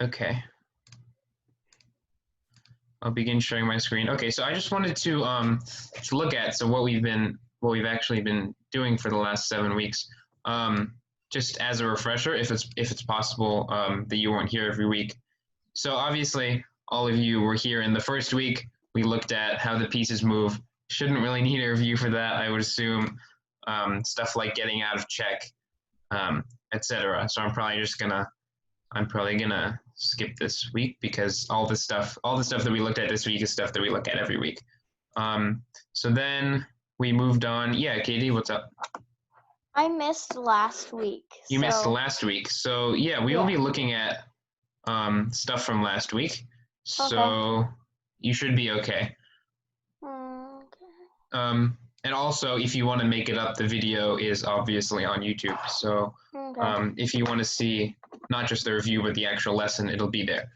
Okay. I'll begin sharing my screen. Okay, so I just wanted to look at what we've actually been doing for the last 7 weeks. Just as a refresher, if it's possible that you weren't here every week. So obviously, all of you were here in the first week. We looked at how the pieces move. Shouldn't really need a review for that, I would assume. Stuff like getting out of check, etc. So I'm probably gonna skip this week because all the stuff that we looked at this week is stuff that we look at every week. So then we moved on. Yeah, Katie, what's up? I missed last week. You missed last week. So yeah, we will be looking at stuff from last week. So you should be okay. And also, if you want to make it up, the video is obviously on YouTube. So if you want to see not just the review, but the actual lesson, it'll be there.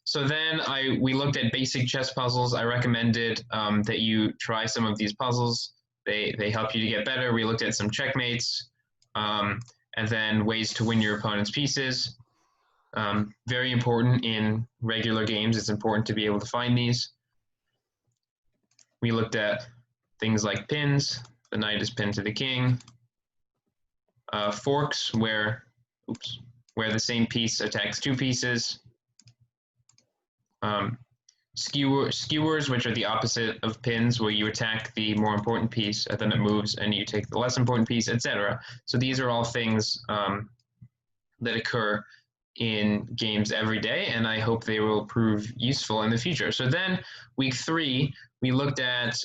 So then we looked at basic chess puzzles. I recommended that you try some of these puzzles. They help you to get better. We looked at some checkmates, and then ways to win your opponent's pieces. Very important in regular games. It's important to be able to find these. We looked at things like pins. The knight is pinned to the king. Forks, where the same piece attacks two pieces. Skewers, which are the opposite of pins, where you attack the more important piece and then it moves and you take the less important piece, etc. So these are all things that occur in games every day, and I hope they will prove useful in the future. So then week 3, we looked at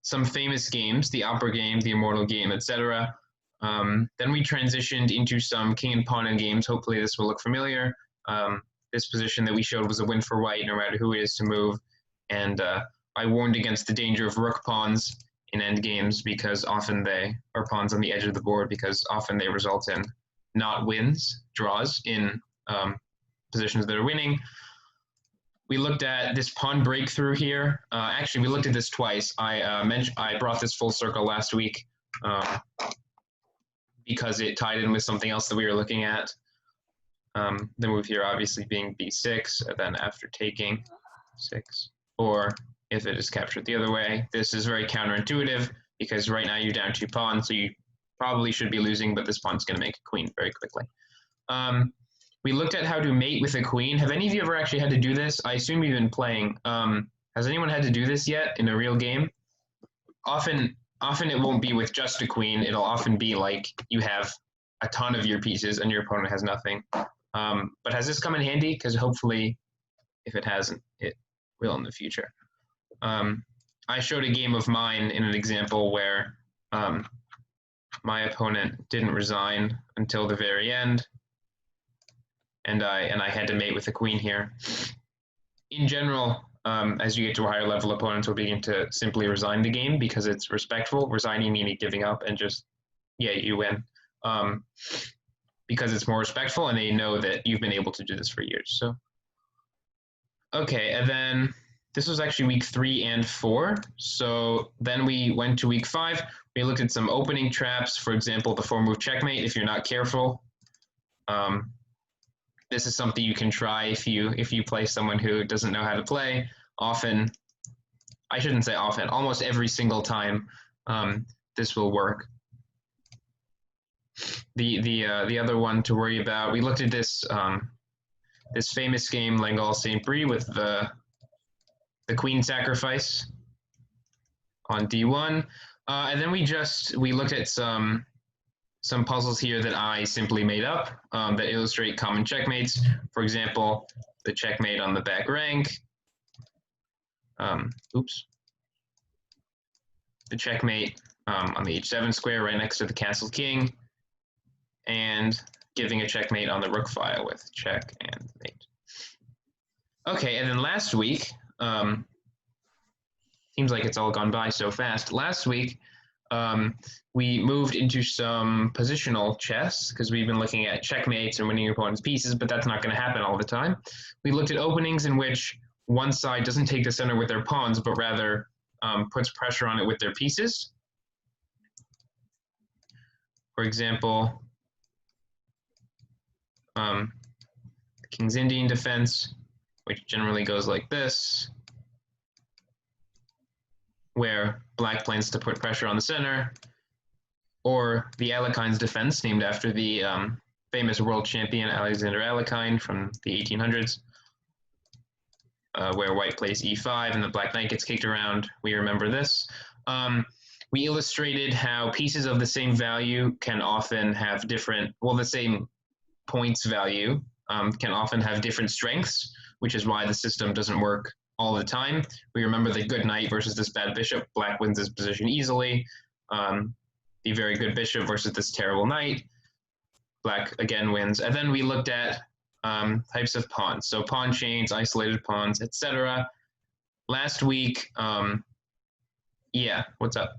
some famous games, the opera game, the immortal game, etc. Then we transitioned into some king and pawn games. Hopefully this will look familiar. This position that we showed was a win for white, no matter who it is to move. And I warned against the danger of rook pawns in endgames because often or pawns on the edge of the board, because often they result in not wins, draws in positions that are winning. We looked at this pawn breakthrough here. Actually, we looked at this twice. I brought this full circle last week because it tied in with something else that we were looking at. The move here obviously being b6, and then after taking 6, or if it is captured the other way. This is very counterintuitive because right now you're down 2 pawns, so you probably should be losing, but this pawn's going to make a queen very quickly. We looked at how to mate with a queen. Have any of you ever actually had to do this? I assume you've been playing. Has anyone had to do this yet in a real game? Often it won't be with just a queen. It'll often be like you have a ton of your pieces and your opponent has nothing. But has this come in handy? Because hopefully, if it hasn't, it will in the future. I showed a game of mine in an example where my opponent didn't resign until the very end, and I had to mate with the queen here. In general, as you get to a higher level, opponents will begin to simply resign the game because it's respectful. Resigning meaning giving up and just, yeah, you win. Because it's more respectful and they know that you've been able to do this for years. So, okay, and then this was actually week 3 and 4. So then we went to week 5. We looked at some opening traps, for example, the 4-move checkmate if you're not careful. This is something you can try if you play someone who doesn't know how to play. Often, I shouldn't say often, almost every single time this will work. The other one to worry about, we looked at this this famous game, Langal St. Brie, with the queen sacrifice on d1, and then we looked at some puzzles here that I simply made up that illustrate common checkmates. For example, the checkmate on the back rank. The checkmate on the h7 square right next to the castle king, and giving a checkmate on the rook file with check and mate. Okay, and then last week, seems like it's all gone by so fast. Last week, we moved into some positional chess because we've been looking at checkmates and winning your opponent's pieces, but that's not going to happen all the time. We looked at openings in which one side doesn't take the center with their pawns, but rather puts pressure on it with their pieces. For example, King's Indian defense, which generally goes like this, where black plans to put pressure on the center, or the Alekhines defense, named after the famous world champion Alexander Alekhine from the 1800s, where white plays e5 and the black knight gets kicked around. We remember this. We illustrated how pieces of the same value can often have different, well, the same points value can often have different strengths, which is why the system doesn't work all the time. We remember the good knight versus this bad bishop. Black wins this position easily. The very good bishop versus this terrible knight. Black again wins. And then we looked at types of pawns. So pawn chains, isolated pawns, etc. Last week, yeah, what's up?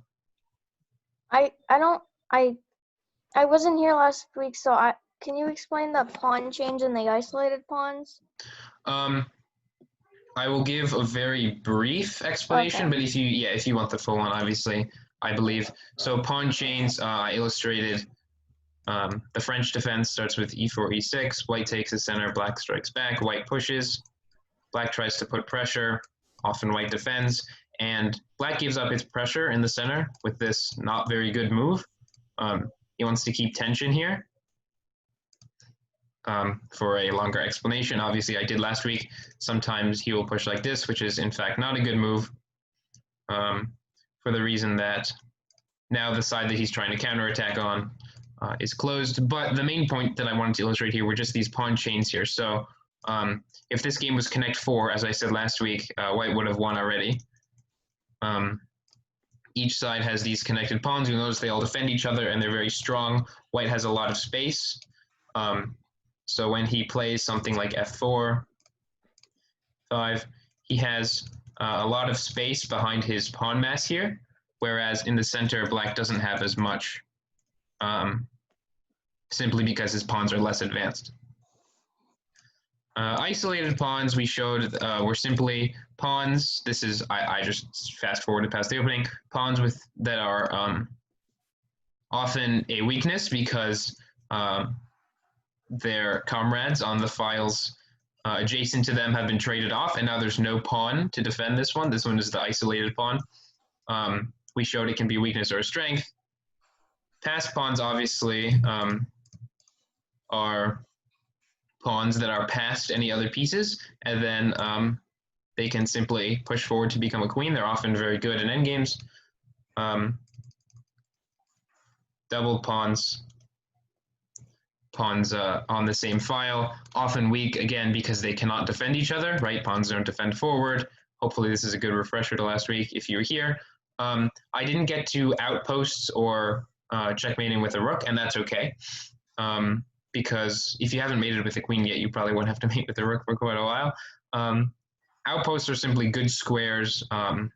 I wasn't here last week, so can you explain the pawn change and the isolated pawns? I will give a very brief explanation, Okay. but if you want the full one, obviously, I believe. So pawn chains, I illustrated the French defense starts with e4, e6. White takes the center, black strikes back, white pushes. Black tries to put pressure, often white defends, and black gives up its pressure in the center with this not very good move. He wants to keep tension here. For a longer explanation, obviously I did last week, sometimes he will push like this, which is in fact not a good move, for the reason that now the side that he's trying to counterattack on is closed. But the main point that I wanted to illustrate here were just these pawn chains here. So if this game was Connect 4, as I said last week, white would have won already. Each side has these connected pawns. You'll notice they all defend each other and they're very strong. White has a lot of space. So when he plays something like f4, 5, he has a lot of space behind his pawn mass here, whereas in the center, black doesn't have as much, simply because his pawns are less advanced. Isolated pawns we showed were simply pawns. This is, I just fast forwarded past the opening, pawns that are often a weakness because their comrades on the files adjacent to them have been traded off, and now there's no pawn to defend this one. This one is the isolated pawn. We showed it can be a weakness or a strength. Passed pawns, obviously, are pawns that are past any other pieces, and then they can simply push forward to become a queen. They're often very good in endgames. Doubled pawns on the same file, often weak, again, because they cannot defend each other, right? Pawns don't defend forward. Hopefully this is a good refresher to last week if you were here. I didn't get to outposts or checkmating with a rook, and that's okay. Because if you haven't mated with a queen yet, you probably won't have to mate with a rook for quite a while. Outposts are simply good squares that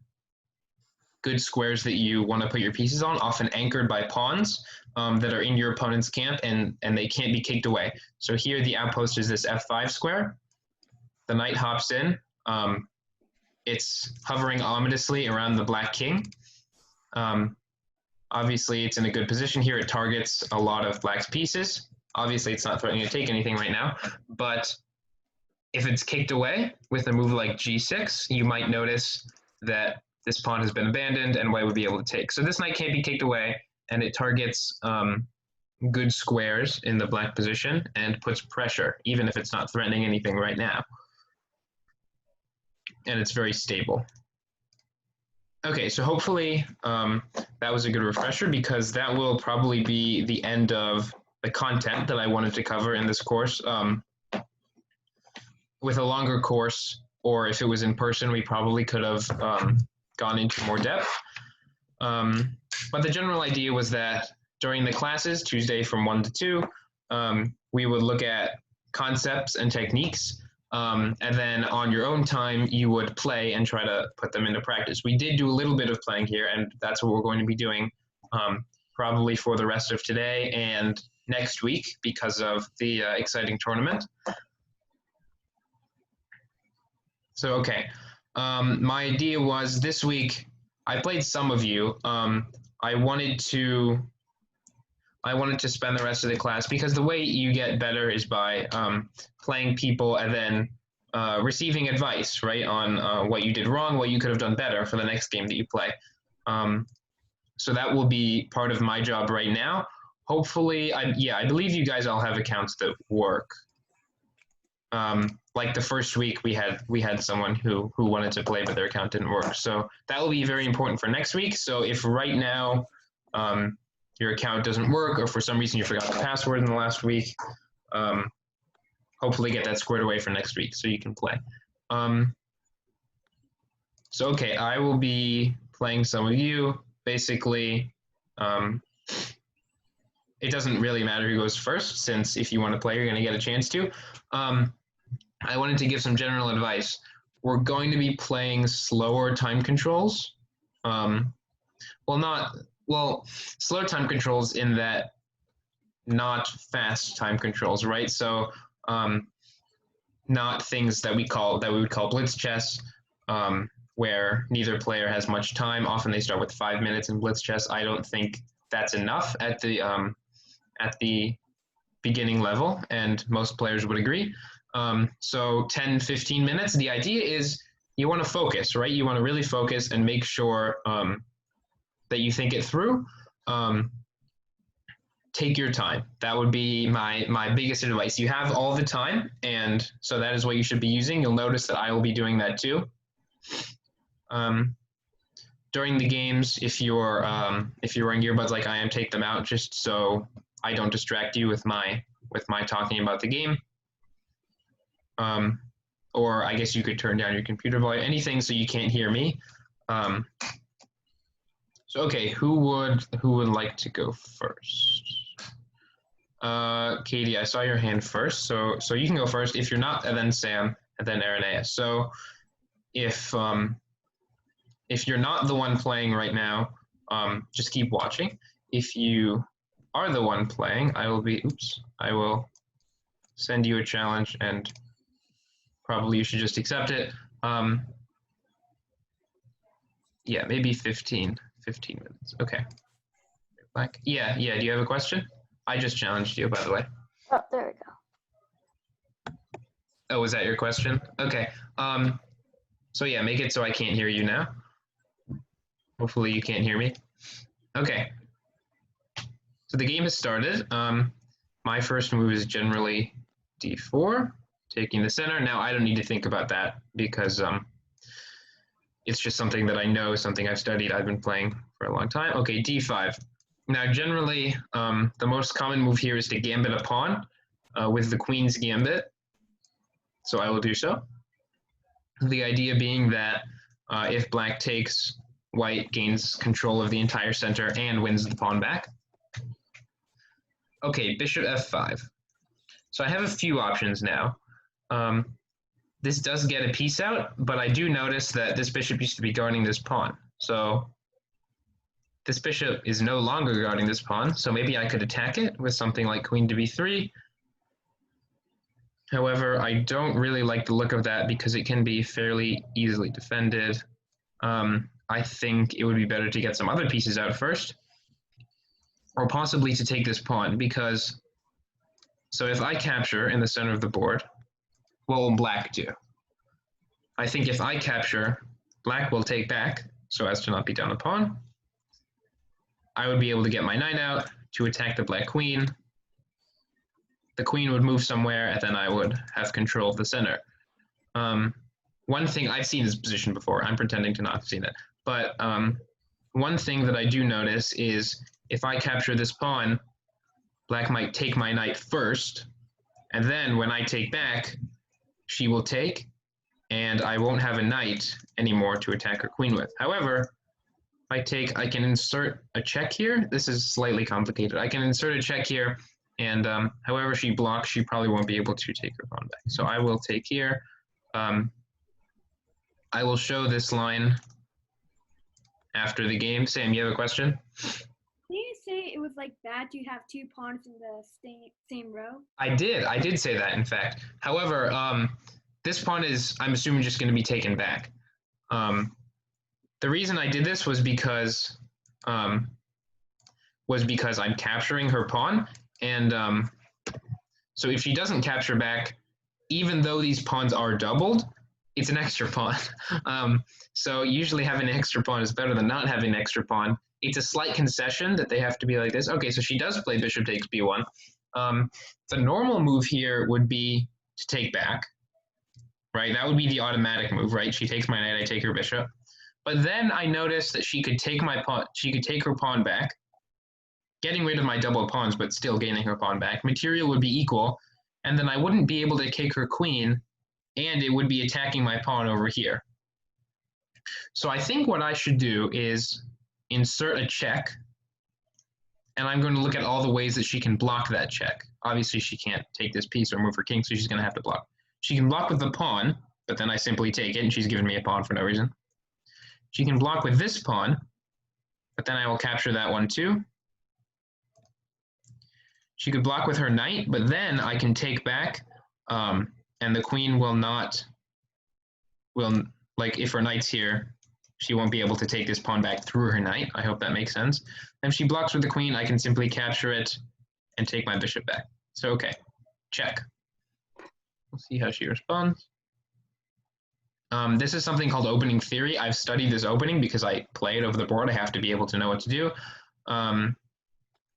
you want to put your pieces on, often anchored by pawns that are in your opponent's camp, and they can't be kicked away. So here the outpost is this f5 square. The knight hops in. It's hovering ominously around the black king. Obviously, it's in a good position here. It targets a lot of black's pieces. Obviously, it's not threatening to take anything right now, but if it's kicked away with a move like g6, you might notice that this pawn has been abandoned and white would be able to take. So this knight can't be kicked away, and it targets good squares in the black position and puts pressure, even if it's not threatening anything right now. And it's very stable. Okay, so hopefully that was a good refresher, because that will probably be the end of the content that I wanted to cover in this course. With a longer course, or if it was in person, we probably could have gone into more depth. But the general idea was that during the classes, Tuesday from 1 to 2, we would look at concepts and techniques, and then on your own time, you would play and try to put them into practice. We did do a little bit of playing here, and that's what we're going to be doing probably for the rest of today and next week because of the exciting tournament. So, okay, my idea was this week, I played some of you. I wanted to I wanted to spend the rest of the class, because the way you get better is by playing people and then receiving advice, right, on what you did wrong, what you could have done better for the next game that you play. So that will be part of my job right now. Hopefully, I believe you guys all have accounts that work. Like the first week we had someone who wanted to play but their account didn't work. So that will be very important for next week. So if right now your account doesn't work, or for some reason you forgot the password in the last week, hopefully get that squared away for next week so you can play. So okay, I will be playing some of you. Basically, it doesn't really matter who goes first, since if you want to play, you're going to get a chance to. I wanted to give some general advice. We're going to be playing slower time controls. Slower time controls in that not fast time controls, right? So not things that we would call blitz chess, where neither player has much time. Often they start with 5 minutes in blitz chess. I don't think that's enough at the beginning level, and most players would agree. So 10, 15 minutes. The idea is you want to focus, right? You want to really focus and make sure that you think it through. Take your time. That would be my biggest advice. You have all the time, and so that is what you should be using. You'll notice that I will be doing that too. During the games, if you're wearing earbuds like I am, take them out just so I don't distract you with my talking about the game. Or I guess you could turn down your computer volume, anything so you can't hear me. So okay, who would like to go first? Katie, I saw your hand first, so you can go first. If you're not, and then Sam, and then Irenaeus. So if you're not the one playing right now, just keep watching. If you are the one playing, I will send you a challenge, and probably you should just accept it. Yeah, maybe 15 minutes. Okay. Black. Yeah. Do you have a question? I just challenged you, by the way. Oh, there we go. Oh, was that your question? Okay. So yeah, make it so I can't hear you now. Hopefully you can't hear me. Okay. So the game has started. My first move is generally d4, taking the center. Now I don't need to think about that because it's just something that I know, something I've studied, I've been playing for a long time. Okay, d5. Now generally, the most common move here is to gambit a pawn with the queen's gambit. So I will do so. The idea being that if black takes, white gains control of the entire center and wins the pawn back. Okay, bishop f5. So I have a few options now. This does get a piece out, but I do notice that this bishop used to be guarding this pawn. So this bishop is no longer guarding this pawn, so maybe I could attack it with something like queen to b3. However, I don't really like the look of that because it can be fairly easily defended. I think it would be better to get some other pieces out first, or possibly to take this pawn, because so if I capture in the center of the board, what will black do? I think if I capture, black will take back so as to not be down a pawn. I would be able to get my knight out to attack the black queen. The queen would move somewhere, and then I would have control of the center. One thing, I've seen this position before. I'm pretending to not have seen it. But one thing that I do notice is if I capture this pawn, black might take my knight first, and then when I take back, she will take, and I won't have a knight anymore to attack her queen with. However, if I take, I can insert a check here. This is slightly complicated. I can insert a check here, and however she blocks, she probably won't be able to take her pawn back. So I will take here. I will show this line after the game. Sam, you have a question? Did you say it was like bad to have two pawns in the same row? I did say that, in fact. However, this pawn is, I'm assuming, just going to be taken back. The reason I did this was because was because I'm capturing her pawn, and so if she doesn't capture back, even though these pawns are doubled, it's an extra pawn. So usually having an extra pawn is better than not having an extra pawn. It's a slight concession that they have to be like this. Okay, so she does play bishop takes b1. The normal move here would be to take back, right? That would be the automatic move, right? She takes my knight, I take her bishop. But then I noticed that she could take my pawn, she could take her pawn back, getting rid of my double pawns, but still gaining her pawn back. Material would be equal, and then I wouldn't be able to take her queen, and it would be attacking my pawn over here. So I think what I should do is insert a check, and I'm going to look at all the ways that she can block that check. Obviously, she can't take this piece or move her king, so she's going to have to block. She can block with the pawn, but then I simply take it, and she's given me a pawn for no reason. She can block with this pawn, but then I will capture that one too. She could block with her knight, but then I can take back, and the queen will not, like if her knight's here, she won't be able to take this pawn back through her knight. I hope that makes sense. And if she blocks with the queen, I can simply capture it and take my bishop back. So, okay, check. We'll see how she responds. This is something called opening theory. I've studied this opening because I play it over the board. I have to be able to know what to do.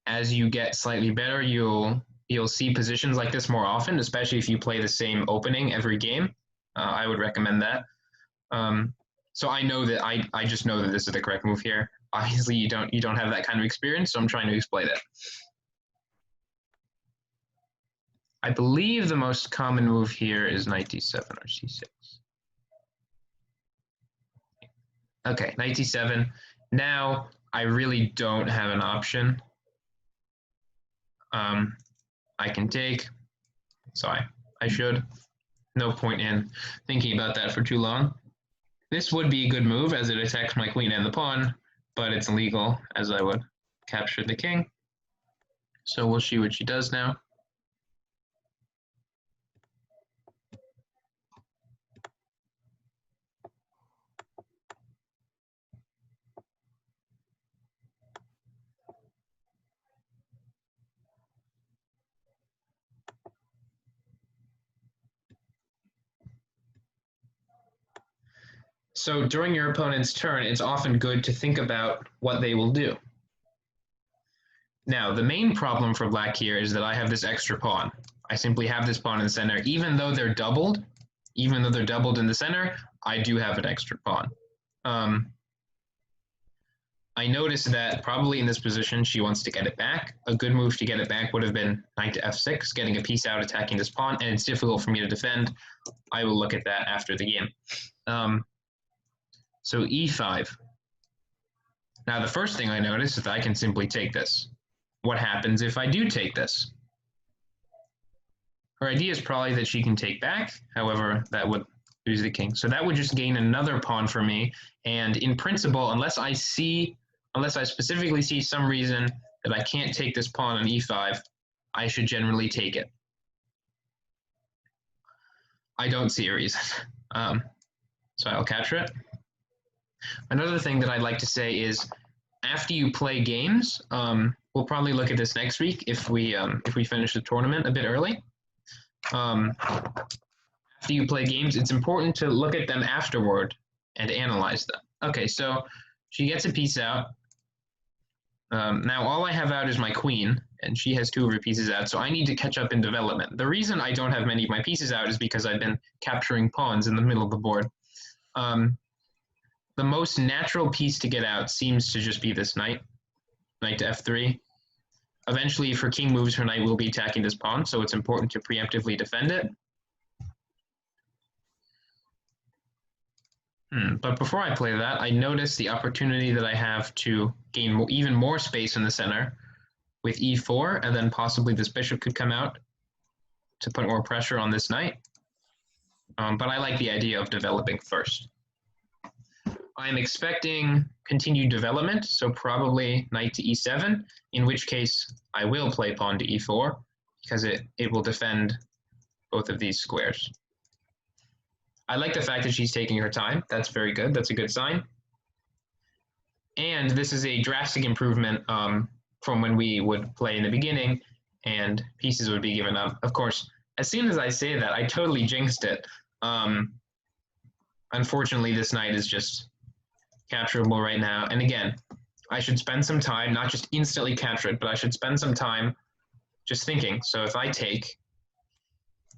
As you get slightly better, you'll see positions like this more often, especially if you play the same opening every game. I would recommend that. So I know that I just know that this is the correct move here. Obviously, you don't have that kind of experience, so I'm trying to explain it. I believe the most common move here is knight d7 or c6. Okay, knight d7. Now I really don't have an option. I can take, so I should. No point in thinking about that for too long. This would be a good move as it attacks my queen and the pawn, but it's illegal as I would capture the king. So we'll see what she does now. So during your opponent's turn, it's often good to think about what they will do. Now, the main problem for black here is that I have this extra pawn. I simply have this pawn in the center. Even though they're doubled in the center, I do have an extra pawn. I noticed that probably in this position, she wants to get it back. A good move to get it back would have been knight to f6, getting a piece out, attacking this pawn, and it's difficult for me to defend. I will look at that after the game. So e5. Now the first thing I notice is that I can simply take this. What happens if I do take this? Her idea is probably that she can take back, however, that would lose the king. So that would just gain another pawn for me, and in principle, unless I specifically see some reason that I can't take this pawn on e5, I should generally take it. I don't see a reason. So I'll capture it. Another thing that I'd like to say is, after you play games, we'll probably look at this next week if we finish the tournament a bit early. After you play games, it's important to look at them afterward and analyze them. Okay, so she gets a piece out. Now all I have out is my queen, and she has two of her pieces out, so I need to catch up in development. The reason I don't have many of my pieces out is because I've been capturing pawns in the middle of the board. The most natural piece to get out seems to just be this knight to f3. Eventually, if her king moves, her knight will be attacking this pawn, so it's important to preemptively defend it. But before I play that, I notice the opportunity that I have to gain even more space in the center with e4, and then possibly this bishop could come out to put more pressure on this knight. But I like the idea of developing first. I'm expecting continued development, so probably knight to e7, in which case I will play pawn to e4, because it will defend both of these squares. I like the fact that she's taking her time. That's very good. That's a good sign. And this is a drastic improvement from when we would play in the beginning, and pieces would be given up. Of course, as soon as I say that, I totally jinxed it. Unfortunately, this knight is just capturable right now. And again, I should spend some time, not just instantly capture it, but I should spend some time just thinking. So if I take,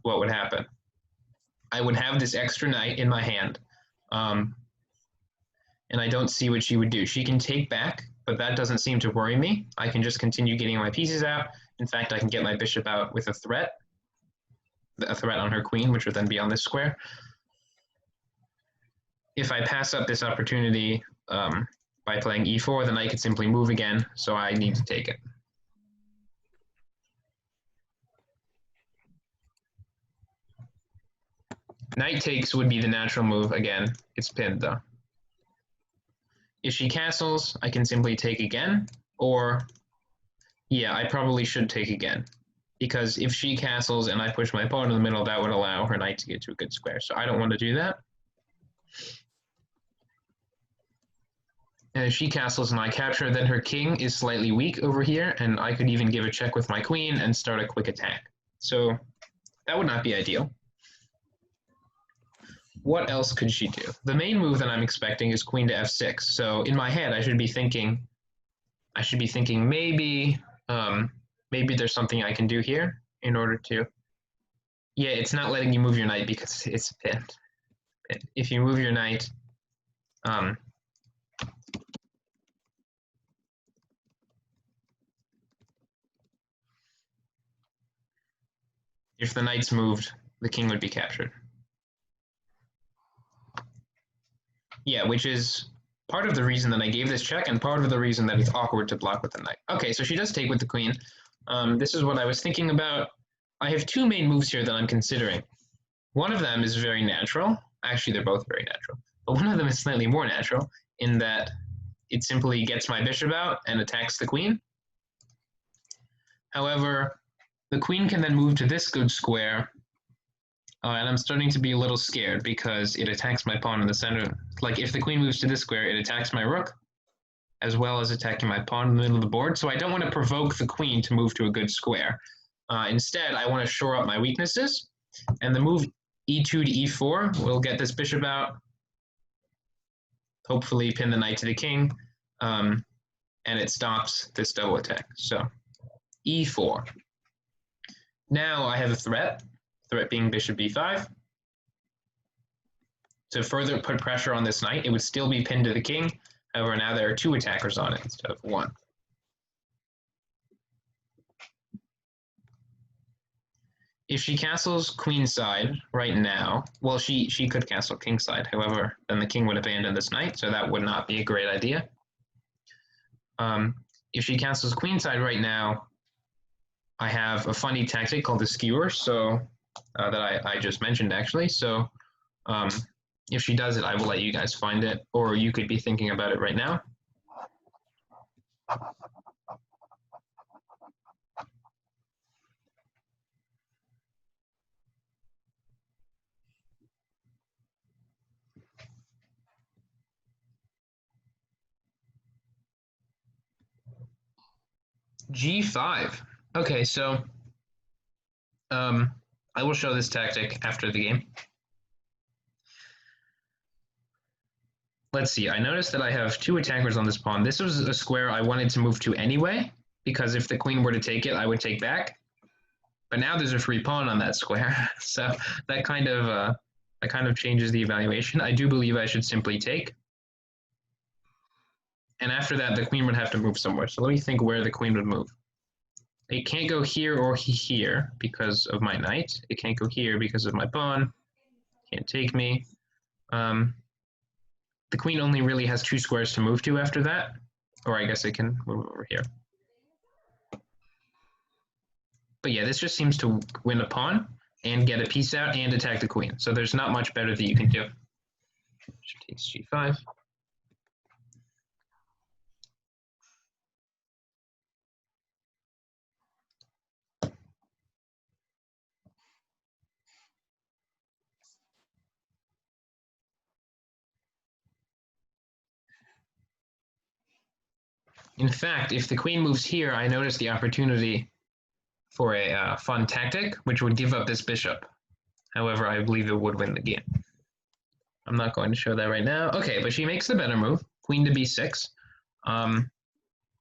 what would happen? I would have this extra knight in my hand. And I don't see what she would do. She can take back, but that doesn't seem to worry me. I can just continue getting my pieces out. In fact, I can get my bishop out with a threat on her queen, which would then be on this square. If I pass up this opportunity by playing e4, then I could simply move again, so I need to take it. Knight takes would be the natural move. Again, it's pinned though. If she castles, I can simply take again, or yeah, I probably should take again, because if she castles and I push my pawn in the middle, that would allow her knight to get to a good square, so I don't want to do that. And if she castles and I capture, then her king is slightly weak over here, and I could even give a check with my queen and start a quick attack. So that would not be ideal. What else could she do? The main move that I'm expecting is queen to f6. So in my head, I should be thinking maybe maybe there's something I can do here in order to. Yeah, it's not letting you move your knight because it's pinned. If you move your knight, if the knight's moved, the king would be captured. Yeah, which is part of the reason that I gave this check and part of the reason that it's awkward to block with the knight. Okay, so she does take with the queen. This is what I was thinking about. I have two main moves here that I'm considering. One of them is very natural. Actually, they're both very natural. But one of them is slightly more natural in that it simply gets my bishop out and attacks the queen. However, the queen can then move to this good square, and I'm starting to be a little scared because it attacks my pawn in the center. Like, if the queen moves to this square, it attacks my rook, as well as attacking my pawn in the middle of the board. So I don't want to provoke the queen to move to a good square. Instead, I want to shore up my weaknesses, and the move e2 to e4 will get this bishop out, hopefully pin the knight to the king, and it stops this double attack. So e4. Now I have a threat being bishop b5. To further put pressure on this knight, it would still be pinned to the king. However, now there are two attackers on it instead of one. If she castles queenside right now, well, she could castle kingside. However, then the king would abandon this knight, so that would not be a great idea. If she castles queenside right now, I have a funny tactic called the skewer, so that I just mentioned actually. So if she does it, I will let you guys find it, or you could be thinking about it right now. G5. Okay, so I will show this tactic after the game. Let's see, I noticed that I have two attackers on this pawn. This was a square I wanted to move to anyway, because if the queen were to take it, I would take back. But now there's a free pawn on that square, so that kind of changes the evaluation. I do believe I should simply take. And after that, the queen would have to move somewhere. So let me think where the queen would move. It can't go here or here because of my knight. It can't go here because of my pawn. Can't take me. The queen only really has two squares to move to after that. Or I guess it can move over here. But yeah, this just seems to win a pawn and get a piece out and attack the queen. So there's not much better that you can do. She takes g5. In fact, if the queen moves here, I notice the opportunity for a fun tactic, which would give up this bishop. However, I believe it would win the game. I'm not going to show that right now. Okay, but she makes the better move, queen to b6.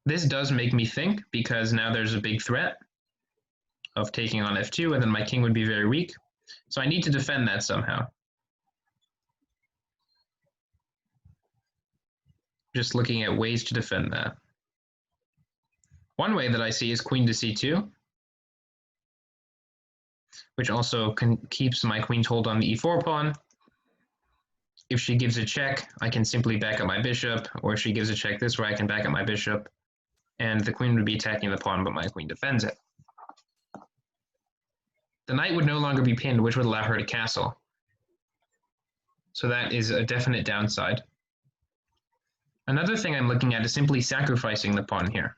This does make me think, because now there's a big threat of taking on f2, and then my king would be very weak. So I need to defend that somehow. Just looking at ways to defend that. One way that I see is queen to c2, which also keeps my queen's hold on the e4 pawn. If she gives a check, I can simply back up my bishop, or if she gives a check this way, I can back up my bishop, and the queen would be attacking the pawn, but my queen defends it. The knight would no longer be pinned, which would allow her to castle. So that is a definite downside. Another thing I'm looking at is simply sacrificing the pawn here.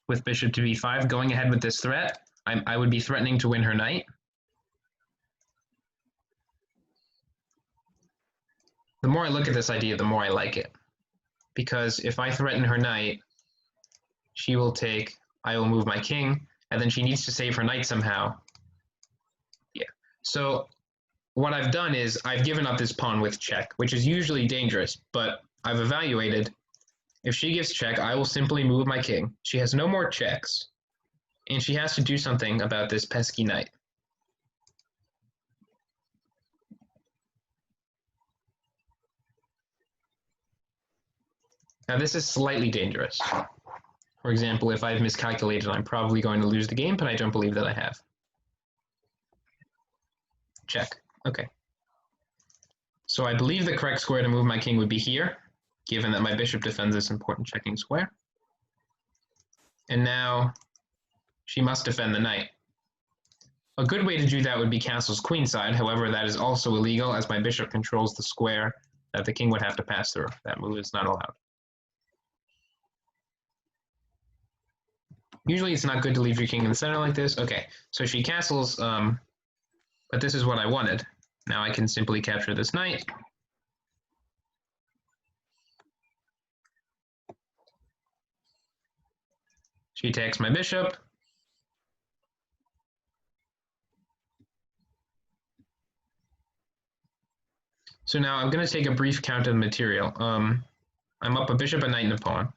With bishop to b5, going ahead with this threat, I would be threatening to win her knight. The more I look at this idea, the more I like it. Because if I threaten her knight, she will take, I will move my king, and then she needs to save her knight somehow. Yeah. So what I've done is I've given up this pawn with check, which is usually dangerous, but I've evaluated. If she gives check, I will simply move my king. She has no more checks, and she has to do something about this pesky knight. Now this is slightly dangerous. For example, if I've miscalculated, I'm probably going to lose the game, but I don't believe that I have. Check. Okay. So I believe the correct square to move my king would be here, given that my bishop defends this important checking square. And now she must defend the knight. A good way to do that would be castle's queenside. However, that is also illegal, as my bishop controls the square that the king would have to pass through. That move is not allowed. Usually it's not good to leave your king in the center like this. Okay, so she castles, but this is what I wanted. Now I can simply capture this knight. She attacks my bishop. So now I'm going to take a brief count of the material. I'm up a bishop, a knight, and a pawn.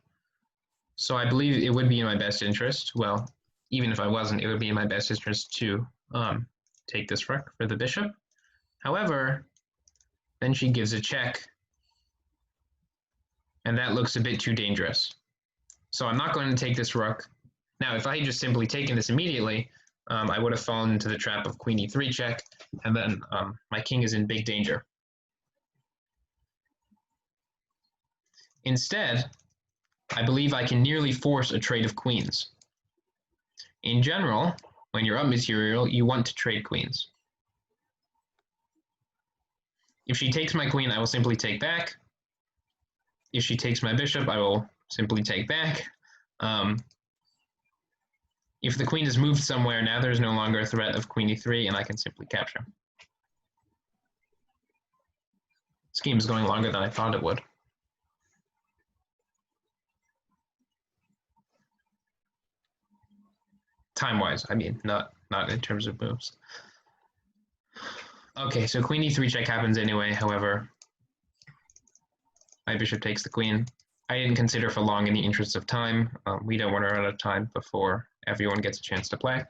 So I believe it would be in my best interest. Well, even if I wasn't, it would be in my best interest to take this rook for the bishop. However, then she gives a check, and that looks a bit too dangerous. So I'm not going to take this rook. Now, if I had just simply taken this immediately, I would have fallen into the trap of queen e3 check, and then my king is in big danger. Instead, I believe I can nearly force a trade of queens. In general, when you're up material, you want to trade queens. If she takes my queen, I will simply take back. If she takes my bishop, I will simply take back. If the queen is moved somewhere, now there's no longer a threat of queen e3, and I can simply capture. This game is going longer than I thought it would. Time-wise, I mean, not in terms of moves. Okay, so queen e3 check happens anyway. However, my bishop takes the queen. I didn't consider for long in the interests of time. We don't want to run out of time before everyone gets a chance to play.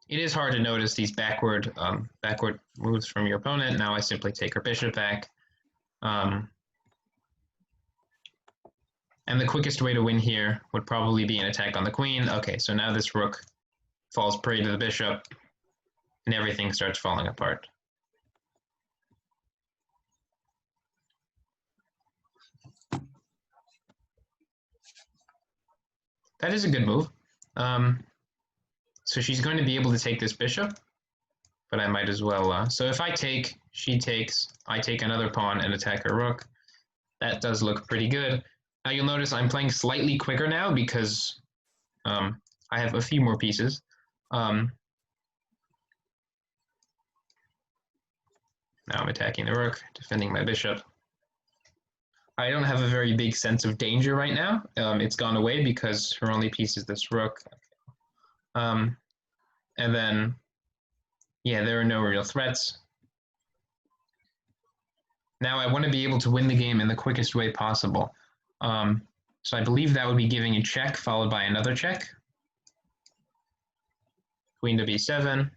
It is hard to notice these backward moves from your opponent. Now I simply take her bishop back. And the quickest way to win here would probably be an attack on the queen. Okay, so now this rook falls prey to the bishop, and everything starts falling apart. That is a good move. So she's going to be able to take this bishop, but I might as well. So if I take, she takes, I take another pawn and attack her rook. That does look pretty good. Now you'll notice I'm playing slightly quicker now because I have a few more pieces. Now I'm attacking the rook, defending my bishop. I don't have a very big sense of danger right now. It's gone away because her only piece is this rook. And then, yeah, there are no real threats. Now I want to be able to win the game in the quickest way possible. So I believe that would be giving a check followed by another check. Queen to b7.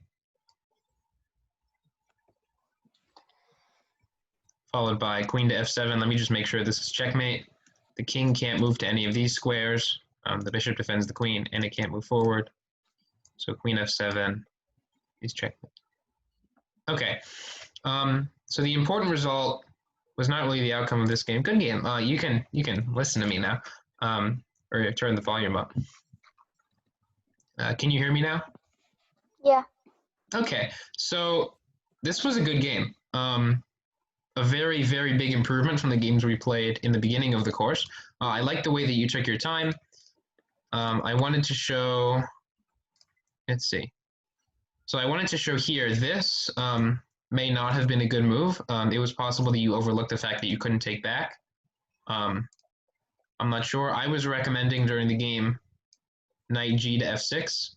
Followed by queen to f7. Let me just make sure this is checkmate. The king can't move to any of these squares. The bishop defends the queen, and it can't move forward. So queen f7 is checkmate. Okay. So the important result was not really the outcome of this game. Good game. You can listen to me now, or turn the volume up. Can you hear me now? Yeah. Okay. So this was a good game. A very, very big improvement from the games we played in the beginning of the course. I like the way that you took your time. I wanted to show, let's see. So I wanted to show here, this may not have been a good move. It was possible that you overlooked the fact that you couldn't take back. I'm not sure. I was recommending during the game knight g to f6.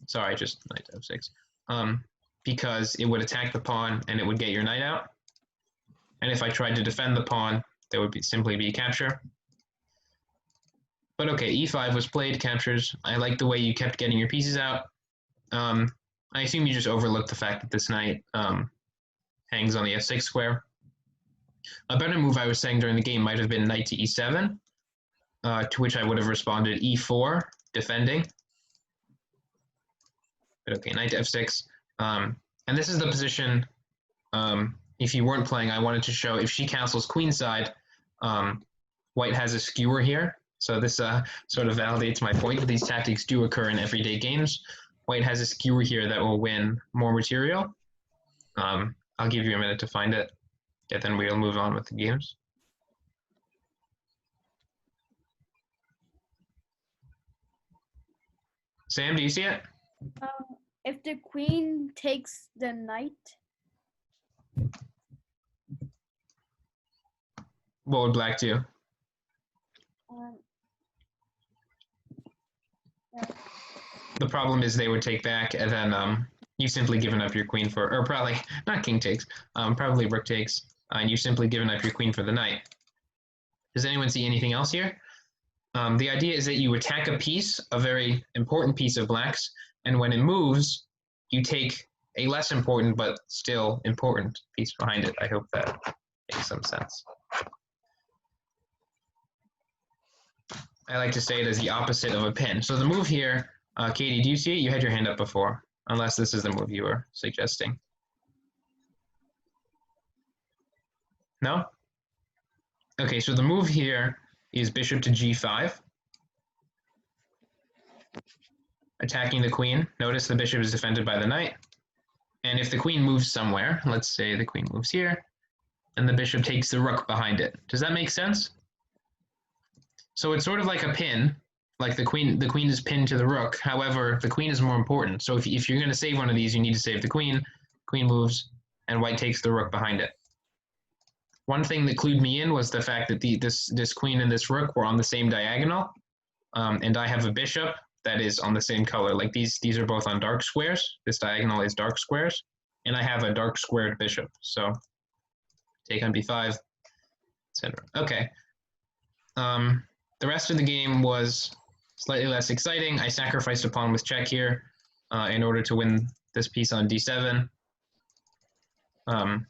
Sorry, just knight to f6. Because it would attack the pawn and it would get your knight out. And if I tried to defend the pawn, there would simply be a capture. But okay, e5 was played, captures. I like the way you kept getting your pieces out. I assume you just overlooked the fact that this knight hangs on the f6 square. A better move I was saying during the game might have been knight to e7, to which I would have responded e4, defending. But okay, knight to f6. And this is the position, if you weren't playing, I wanted to show if she castles queenside, white has a skewer here. So this sort of validates my point that these tactics do occur in everyday games. White has a skewer here that will win more material. I'll give you a minute to find it, and then we'll move on with the games. Sam, do you see it? If the queen takes the knight, What would black do? The problem is they would take back, and then you've simply given up your queen for, or probably, not king takes, probably rook takes, and you've simply given up your queen for the knight. Does anyone see anything else here? The idea is that you attack a piece, a very important piece of black's, and when it moves, you take a less important but still important piece behind it. I hope that makes some sense. I like to say it as the opposite of a pin. So the move here, Katie, do you see it? You had your hand up before, unless this is the move you were suggesting. No? Okay, so the move here is bishop to g5. Attacking the queen. Notice the bishop is defended by the knight. And if the queen moves somewhere, let's say the queen moves here, and the bishop takes the rook behind it. Does that make sense? So it's sort of like a pin, like the queen is pinned to the rook. However, the queen is more important. So if you're going to save one of these, you need to save the queen. Queen moves, and white takes the rook behind it. One thing that clued me in was the fact that this queen and this rook were on the same diagonal, and I have a bishop that is on the same color. Like these are both on dark squares. This diagonal is dark squares, and I have a dark squared bishop. So take on b5, etc. Okay. The rest of the game was slightly less exciting. I sacrificed a pawn with check here in order to win this piece on d7. And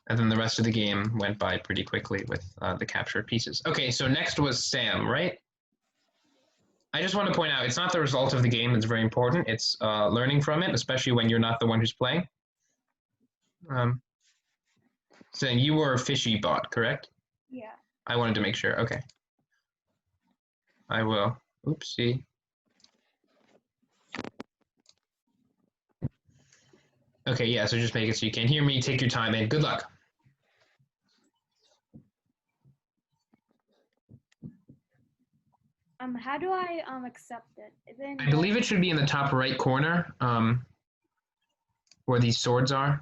then the rest of the game went by pretty quickly with the captured pieces. Okay, so next was Sam, right? I just want to point out, it's not the result of the game that's very important. It's learning from it, especially when you're not the one who's playing. Sam, you were fishy bot, correct? yeah. I wanted to make sure. Okay. I will. Oopsie. Okay, yeah, so just make it so you can hear me. Take your time and good luck. How do I accept it? Then I believe it should be in the top right corner, where these swords are.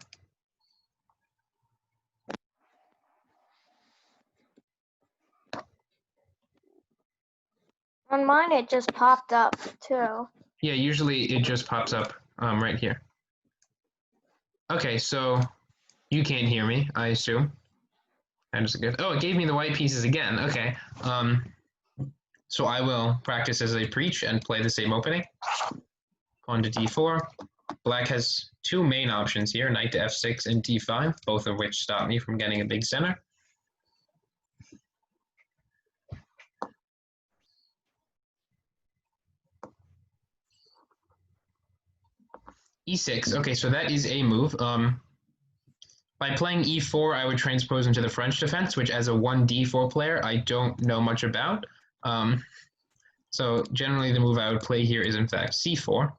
On mine, it just popped up too. Yeah, usually it just pops up right here. Okay, so you can't hear me, I assume. Oh, it gave me the white pieces again. Okay. So I will practice as I preach and play the same opening. Pawn to d4. Black has two main options here, knight to f6 and d5, both of which stop me from getting a big center. e6. Okay, so that is a move. By playing e4, I would transpose into the French defense, which as a 1d4 player, I don't know much about. So generally the move I would play here is in fact c4.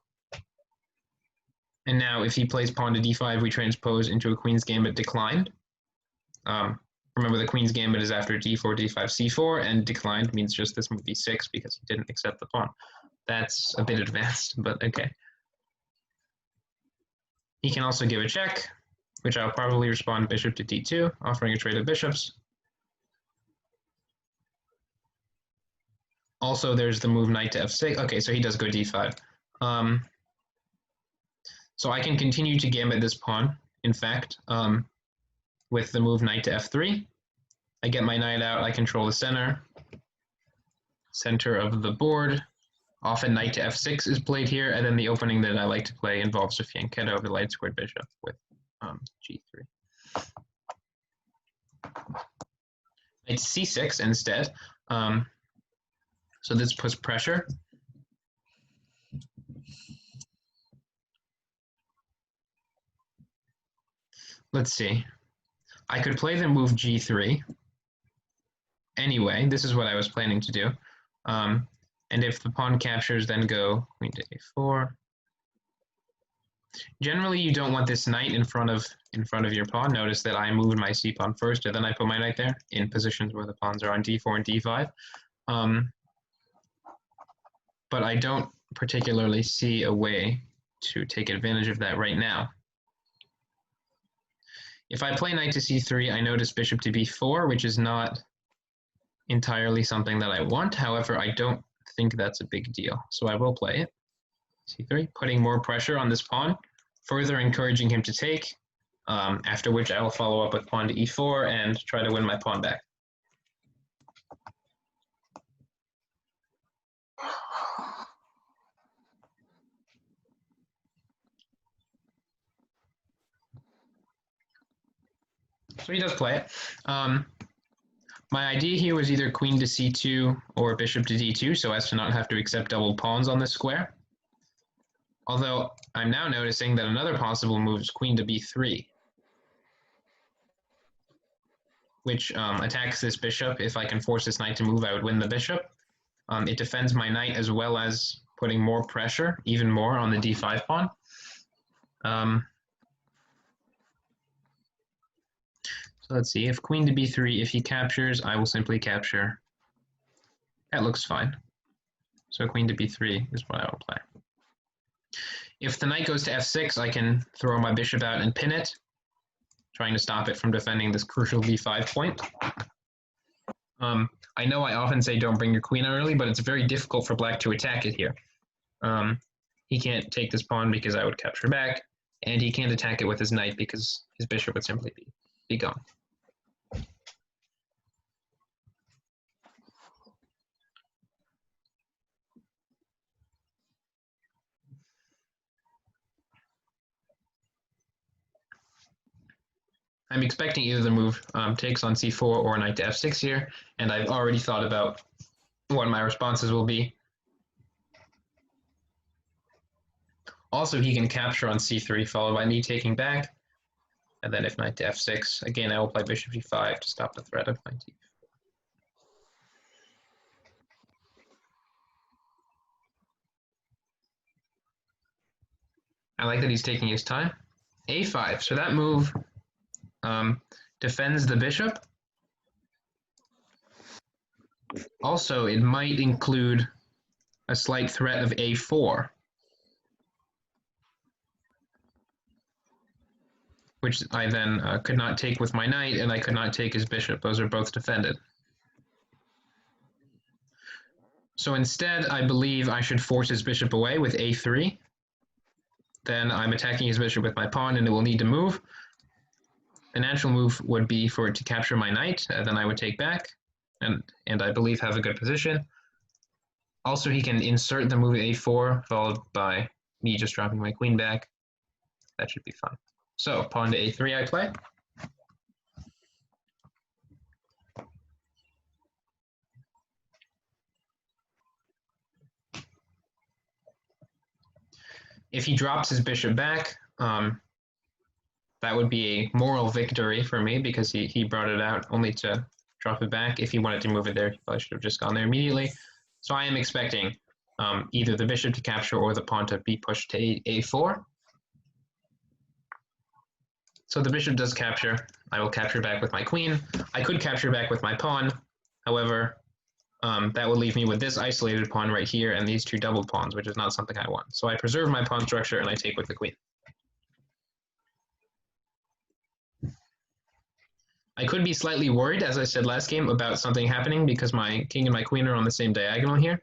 And now if he plays pawn to d5, we transpose into a queen's gambit declined. Remember the queen's gambit is after d4, d5, c4, and declined means just this move b6 because he didn't accept the pawn. That's a bit advanced, but okay. He can also give a check, which I'll probably respond bishop to d2, offering a trade of bishops. Also, there's the move knight to f6. Okay, so he does go d5. So I can continue to gambit this pawn, in fact, with the move knight to f3. I get my knight out, I control the center of the board. Often knight to f6 is played here, and then the opening that I like to play involves a fianchetto of the light squared bishop with g3. Knight c6 instead. So this puts pressure. Let's see. I could play the move g3. Anyway, this is what I was planning to do. And if the pawn captures, then go queen to a4. Generally, you don't want this knight in front of your pawn. Notice that I moved my c pawn first, and then I put my knight there in positions where the pawns are on d4 and d5. But I don't particularly see a way to take advantage of that right now. If I play knight to c3, I notice bishop to b4, which is not entirely something that I want. However, I don't think that's a big deal, so I will play it. c3, putting more pressure on this pawn, further encouraging him to take, after which I will follow up with pawn to e4 and try to win my pawn back. So he does play it. My idea here was either queen to c2 or bishop to d2 so as to not have to accept double pawns on this square. Although I'm now noticing that another possible move is queen to b3, which attacks this bishop. If I can force this knight to move, I would win the bishop. It defends my knight as well as putting more pressure, even more, on the d5 pawn. So let's see, if queen to b3, if he captures, I will simply capture. That looks fine. So queen to b3 is what I will play. If the knight goes to f6, I can throw my bishop out and pin it, trying to stop it from defending this crucial b5 point. I know I often say don't bring your queen out early, but it's very difficult for black to attack it here. He can't take this pawn because I would capture back, and he can't attack it with his knight because his bishop would simply be gone. I'm expecting either the move takes on c4 or knight to f6 here, and I've already thought about what my responses will be. Also, he can capture on c3, followed by me taking back, and then if knight to f6, again, I will play bishop g5 to stop the threat of knight to e4. I like that he's taking his time. a5, so that move defends the bishop. Also, it might include a slight threat of a4, which I then could not take with my knight, and I could not take his bishop. Those are both defended. So instead, I believe I should force his bishop away with a3. Then I'm attacking his bishop with my pawn, and it will need to move. The natural move would be for it to capture my knight, and then I would take back, and I believe have a good position. Also, he can insert the move a4, followed by me just dropping my queen back. That should be fine. So, pawn to a3 I play. If he drops his bishop back, that would be a moral victory for me because he brought it out only to drop it back. If he wanted to move it there, he probably should have just gone there immediately. So I am expecting either the bishop to capture or the pawn to be pushed to a4. So the bishop does capture. I will capture back with my queen. I could capture back with my pawn. However, that would leave me with this isolated pawn right here and these two double pawns, which is not something I want. So I preserve my pawn structure and I take with the queen. I could be slightly worried, as I said last game, about something happening because my king and my queen are on the same diagonal here.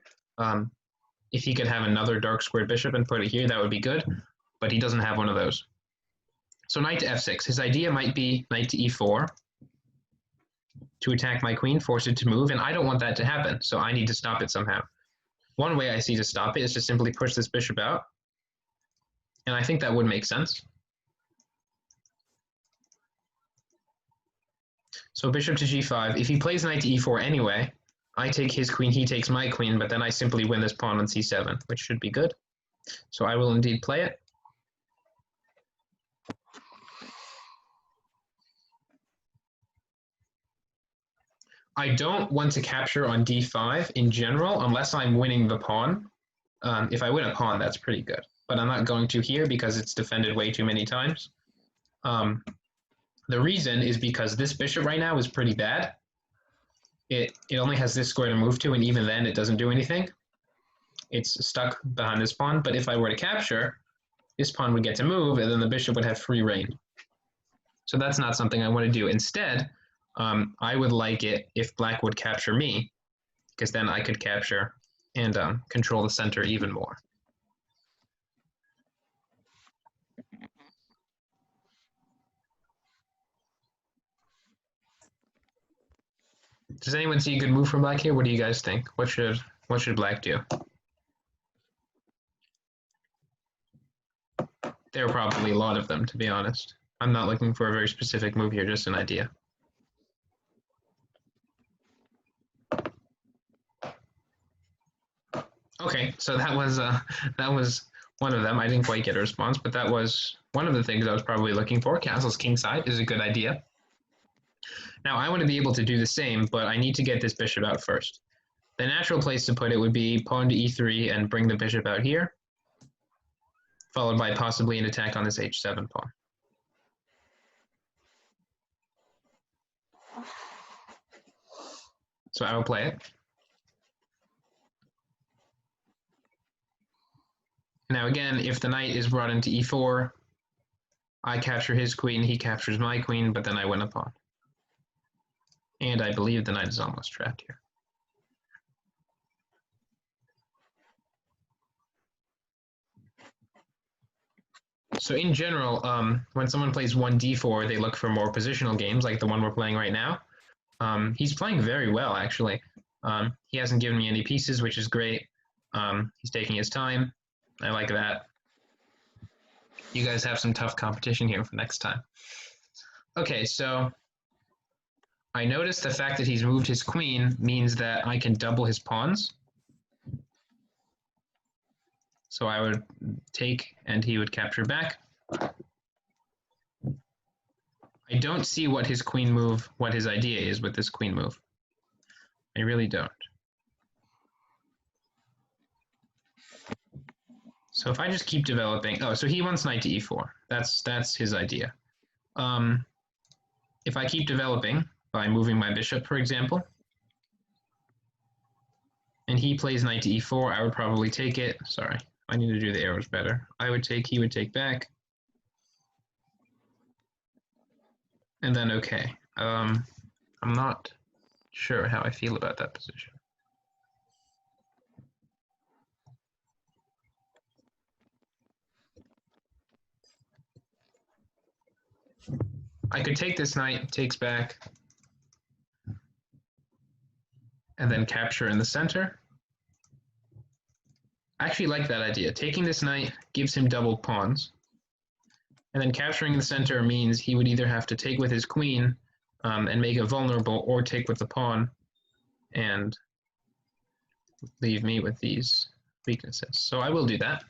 If he could have another dark squared bishop and put it here, that would be good, but he doesn't have one of those. So knight to f6. His idea might be knight to e4 to attack my queen, force it to move, and I don't want that to happen, so I need to stop it somehow. One way I see to stop it is to simply push this bishop out, and I think that would make sense. So bishop to g5. If he plays knight to e4 anyway, I take his queen, he takes my queen, but then I simply win this pawn on c7, which should be good. So I will indeed play it. I don't want to capture on d5 in general unless I'm winning the pawn. If I win a pawn, that's pretty good. But I'm not going to here because it's defended way too many times. The reason is because this bishop right now is pretty bad. It only has this square to move to, and even then it doesn't do anything. It's stuck behind this pawn, but if I were to capture, this pawn would get to move, and then the bishop would have free reign. So that's not something I want to do. Instead, I would like it if black would capture me, because then I could capture and control the center even more. Does anyone see a good move from black here? What do you guys think? What should black do? There are probably a lot of them, to be honest. I'm not looking for a very specific move here, just an idea. Okay, so that was one of them. I didn't quite get a response, but that was one of the things I was probably looking for. Castles kingside is a good idea. Now I want to be able to do the same, but I need to get this bishop out first. The natural place to put it would be pawn to e3 and bring the bishop out here, followed by possibly an attack on this h7 pawn. So I will play it. Now again, if the knight is brought into e4, I capture his queen, he captures my queen, but then I win a pawn. And I believe the knight is almost trapped here. So in general, when someone plays 1d4, they look for more positional games like the one we're playing right now. He's playing very well, actually. He hasn't given me any pieces, which is great. He's taking his time. I like that. You guys have some tough competition here for next time. Okay, so I noticed the fact that he's moved his queen means that I can double his pawns. So I would take and he would capture back. I don't see what his queen move, what his idea is with this queen move. I really don't. So if I just keep developing, oh, so he wants knight to e4. That's his idea. If I keep developing by moving my bishop, for example, and he plays knight to e4, I would probably take it. Sorry, I need to do the arrows better. I would take, he would take back. And then, okay. I'm not sure how I feel about that position. I could take this knight, takes back, and then capture in the center. I actually like that idea. Taking this knight gives him double pawns. And then capturing in the center means he would either have to take with his queen and make it vulnerable, or take with the pawn and leave me with these weaknesses. So I will do that.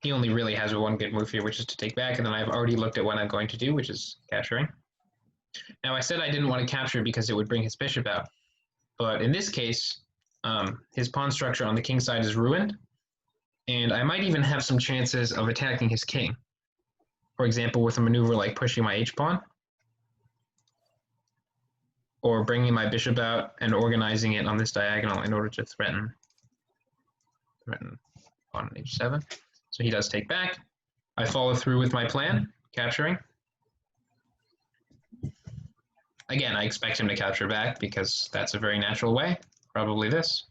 He only really has one good move here, which is to take back, and then I've already looked at what I'm going to do, which is capturing. Now, I said I didn't want to capture because it would bring his bishop out, but in this case, his pawn structure on the king side is ruined, and I might even have some chances of attacking his king. For example, with a maneuver like pushing my h-pawn, or bringing my bishop out and organizing it on this diagonal in order to threaten pawn on h7. So he does take back. I follow through with my plan, capturing. Again, I expect him to capture back because that's a very natural way, probably this.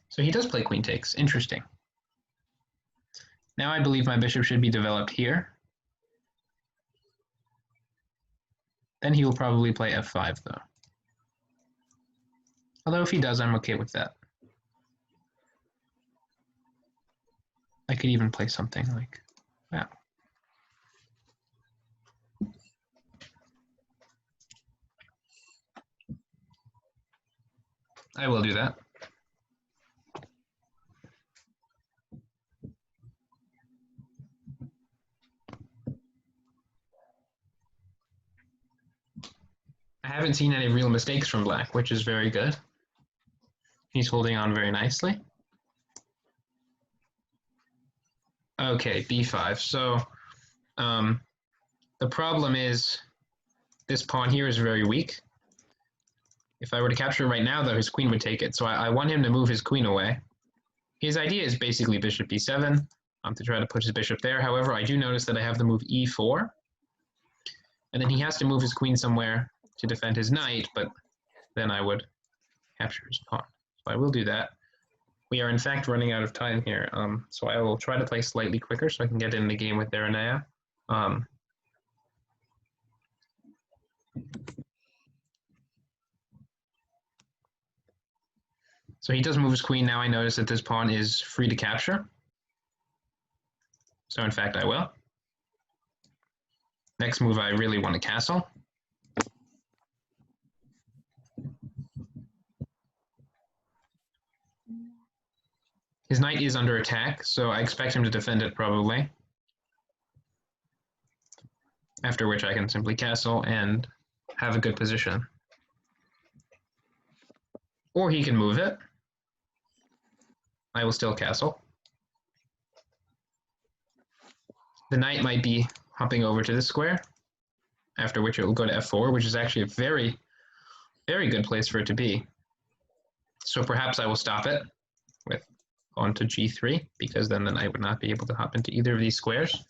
So he does play queen takes. Interesting. Now I believe my bishop should be developed here. Then he will probably play f5, though. Although if he does, I'm okay with that. I could even play something like that. I will do that. I haven't seen any real mistakes from black, which is very good. He's holding on very nicely. Okay, b5. So the problem is this pawn here is very weak. If I were to capture right now, though, his queen would take it. So I want him to move his queen away. His idea is basically bishop b7 to try to put his bishop there. However, I do notice that I have the move e4. And then he has to move his queen somewhere to defend his knight, but then I would capture his pawn. So I will do that. We are in fact running out of time here, so I will try to play slightly quicker so I can get in the game with Deranea. So he does move his queen. Now I notice that this pawn is free to capture. So in fact I will. Next move, I really want to castle. His knight is under attack, so I expect him to defend it probably. After which I can simply castle and have a good position. Or he can move it. I will still castle. The knight might be hopping over to this square, after which it will go to f4, which is actually a very, very good place for it to be. So perhaps I will stop it with pawn to g3, because then the knight would not be able to hop into either of these squares.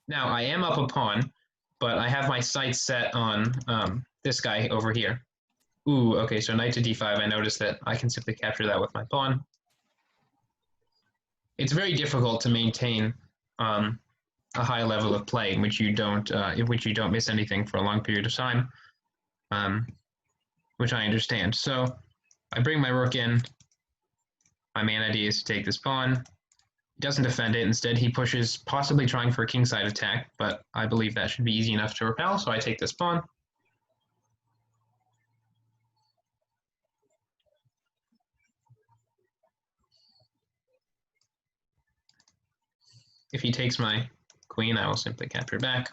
Now, I am up a pawn, but I have my sights set on this guy over here. Ooh, okay, so knight to d5, I noticed that I can simply capture that with my pawn. It's very difficult to maintain a high level of play in which you don't miss anything for a long period of time, which I understand. So I bring my rook in. My main idea is to take this pawn. He doesn't defend it. Instead, he pushes, possibly trying for a kingside attack, but I believe that should be easy enough to repel, so I take this pawn. If he takes my queen, I will simply capture back.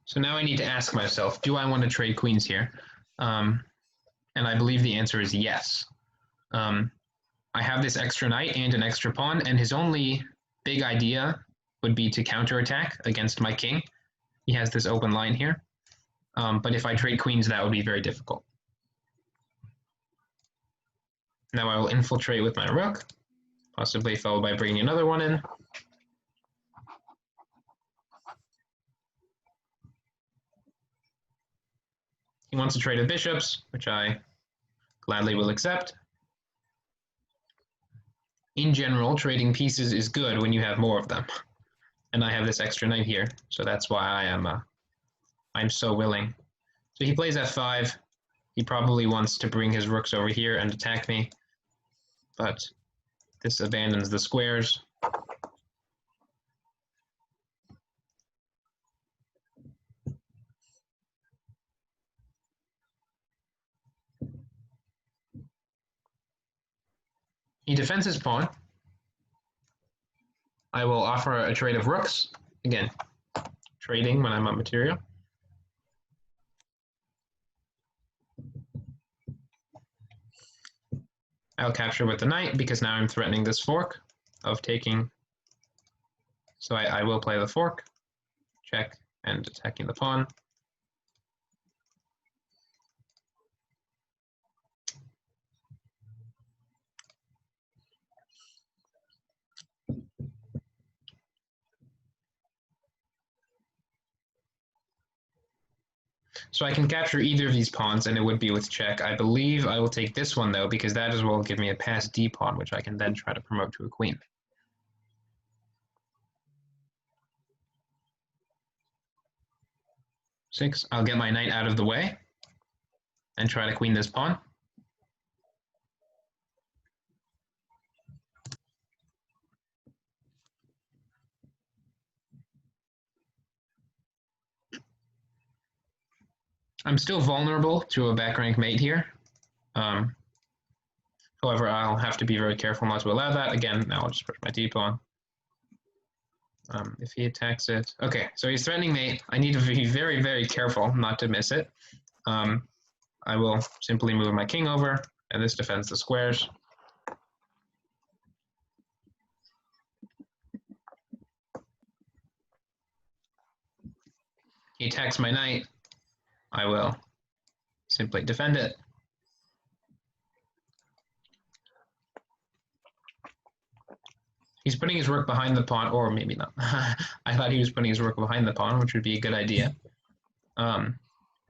So now I need to ask myself, do I want to trade queens here? And I believe the answer is yes. I have this extra knight and an extra pawn, and his only big idea would be to counterattack against my king. He has this open line here. But if I trade queens, that would be very difficult. Now I will infiltrate with my rook, possibly followed by bringing another one in. He wants to trade with bishops, which I gladly will accept. In general, trading pieces is good when you have more of them. And I have this extra knight here, so that's why I'm so willing. So he plays f5. He probably wants to bring his rooks over here and attack me, but this abandons the squares. He defends his pawn. I will offer a trade of rooks. Again, trading when I'm on material. I'll capture with the knight because now I'm threatening this fork of taking. So I will play the fork, check, and attacking the pawn. So I can capture either of these pawns, and it would be with check. I believe I will take this one, though, because that as well will give me a pass d pawn, which I can then try to promote to a queen. Six. I'll get my knight out of the way and try to queen this pawn. I'm still vulnerable to a back rank mate here. However, I'll have to be very careful not to allow that. Again, now I'll just push my d-pawn. If he attacks it. Okay, so he's threatening mate. I need to be very, very careful not to miss it. I will simply move my king over, and this defends the squares. He attacks my knight. I will simply defend it. He's putting his rook behind the pawn, or maybe not. I thought he was putting his rook behind the pawn, which would be a good idea.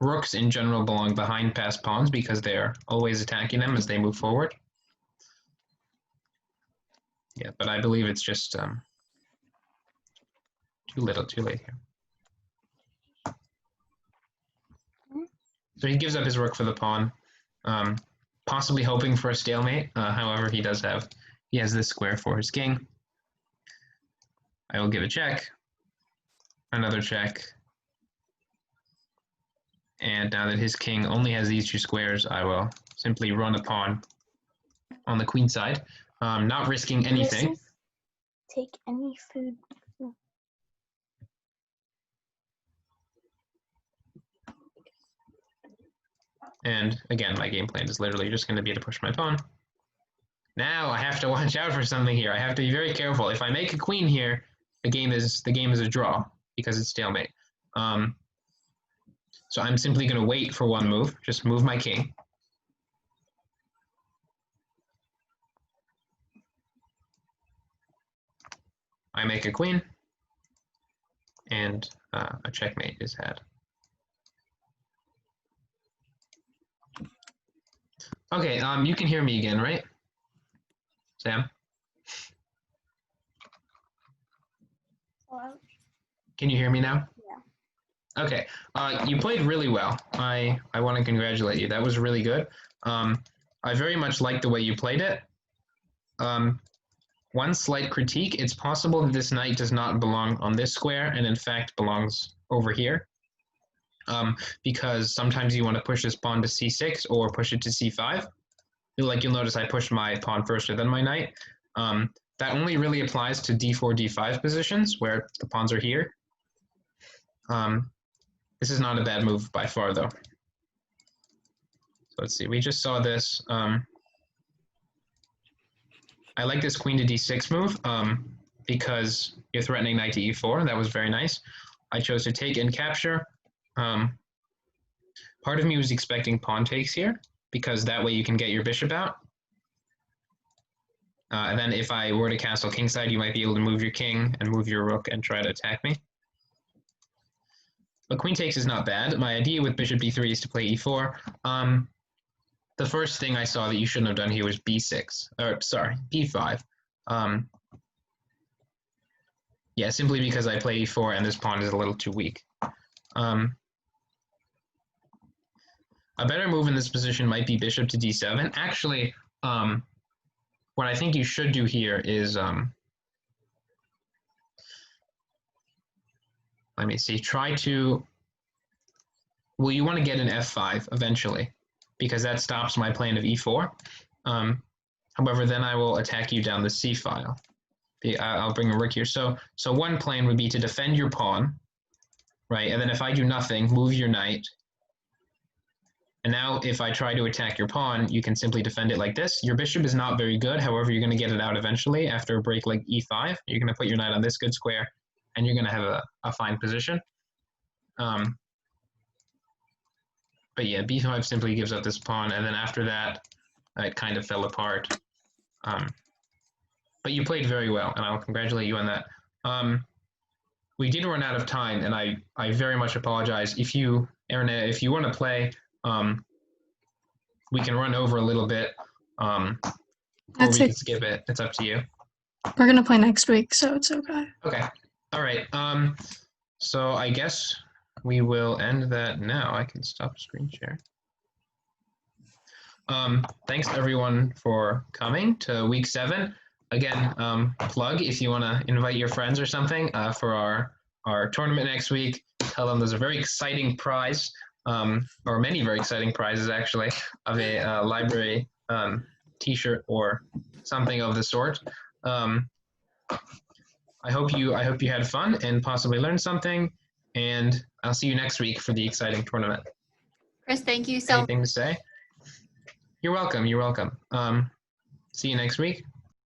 Rooks in general belong behind past pawns because they're always attacking them as they move forward. Yeah, but I believe it's just too late here. So he gives up his rook for the pawn, possibly hoping for a stalemate. However, he has this square for his king. I will give a check, another check, and now that his king only has these two squares, I will simply run a pawn on the queen side, not risking anything. Take any food. And again, my game plan is literally just going to be to push my pawn. Now I have to watch out for something here. I have to be very careful. If I make a queen here, the game is a draw because it's stalemate. So I'm simply going to wait for one move, just move my king. I make a queen, and a checkmate is had. Okay, you can hear me again, right? Sam? Hello? Can you hear me now? Yeah. Okay, you played really well. I want to congratulate you. That was really good. I very much like the way you played it. One slight critique, it's possible that this knight does not belong on this square and in fact belongs over here. Because sometimes you want to push this pawn to c6 or push it to c5. Like you'll notice I pushed my pawn first and then my knight. That only really applies to d4, d5 positions where the pawns are here. This is not a bad move by far though. So let's see, we just saw this. I like this queen to d6 move because you're threatening knight to e4. That was very nice. I chose to take and capture. Part of me was expecting pawn takes here because that way you can get your bishop out. And then if I were to castle kingside, you might be able to move your king and move your rook and try to attack me. But queen takes is not bad. My idea with bishop d3 is to play e4. The first thing I saw that you shouldn't have done here was b6, or sorry, b5. Yeah, simply because I play e4 and this pawn is a little too weak. A better move in this position might be bishop to d7. Actually, what I think you should do here is, let me see, try to, well, you want to get an f5 eventually, because that stops my plan of e4. However, then I will attack you down the c file. I'll bring a rook here. So one plan would be to defend your pawn, right? And then if I do nothing, move your knight. And now if I try to attack your pawn, you can simply defend it like this. Your bishop is not very good. However, you're going to get it out eventually after a break like e5. You're going to put your knight on this good square, and you're going to have a fine position. But yeah, b5 simply gives up this pawn, and then after that, it kind of fell apart. But you played very well, and I'll congratulate you on that. We did run out of time, and I very much apologize. If you, Aaron, if you want to play, we can run over a little bit, or we can skip it. It's up to you. We're going to play next week, so it's okay. Okay. All right. So I guess we will end that now. I can stop screen share. Thanks everyone for coming to week 7. Again, plug if you want to invite your friends or something for our tournament next week. Tell them there's a very exciting prize, or many very exciting prizes actually, of a library T-shirt or something of the sort. I hope you had fun and possibly learned something. And I'll see you next week for the exciting tournament. Chris, thank you so much. Anything to say? You're welcome. You're welcome. See you next week.